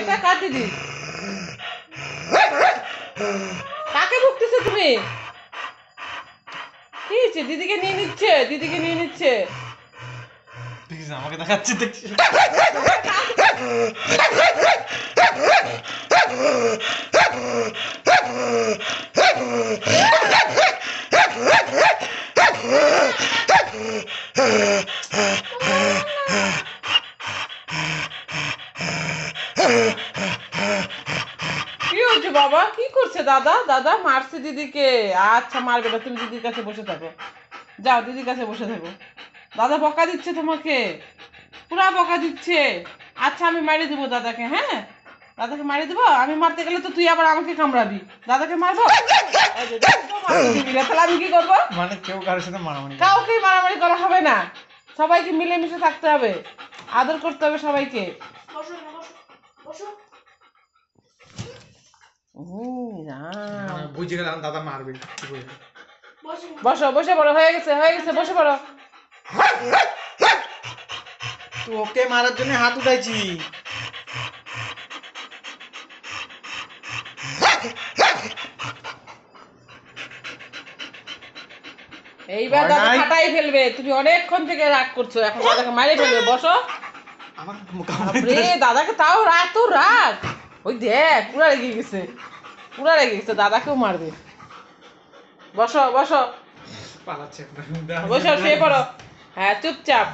এটা কার দিদি? কাকে ভুগতেছো তুমি? কি হয়েছে? দিদিকে নিয়ে নিচ্ছে, দিদিকে নিয়ে নিচ্ছে। দেখিস আমাকে দেখাচ্ছে, দেখছিস? কি হয়েছে বাবা? কি করছে দাদা? দাদা মারছে দিদিকে। আচ্ছা মারবে না, তুমি দিদির কাছে বসে থাকো। যাও দিদির কাছে বসে থাকো। দাদা বকা দিচ্ছে তোমাকে, পুরা বকা দিচ্ছে। আচ্ছা আমি মারি দেবো দাদাকে, হ্যাঁ দাদাকে মারি দেবো। আমি মারতে গেলে তো তুই আবার আমাকে কামড়াবি। দাদাকে মারবো? এই যে, দেখো, মারতে দিবি না, তাহলে আমি কি করবো? মানে কেউ কারোর সাথে মারামারি করে না। কাউকেই মারামারি করা হবে না, সবাইকে মিলেমিশে থাকতে হবে, আদর করতে হবে সবাইকে। রাম। বুঝে গেলাম দাদা মারবে। বসো, বসে পড়ো, হয়ে গেছে হয়ে গেছে, বসে পড়ো। তুই ওকে মারার জন্য হাত উঠাইছি। এইবার ভয় দাদা নাই? ফাটাই ফেলবে, তুমি অনেকক্ষণ থেকে রাগ করছো, এখন দাদাকে মারি ফেলবে। বসো। আমাকে বাপরে, দাদাকে তাও এত রাগ। ওই দেখ পুরা রেগে গেছে, পুরা রেগে গেছে, দাদাকেও মারবে। বসো বসো পালাচ্ছে। বসো, শুয়ে পড়ো। হ্যাঁ চুপচাপ।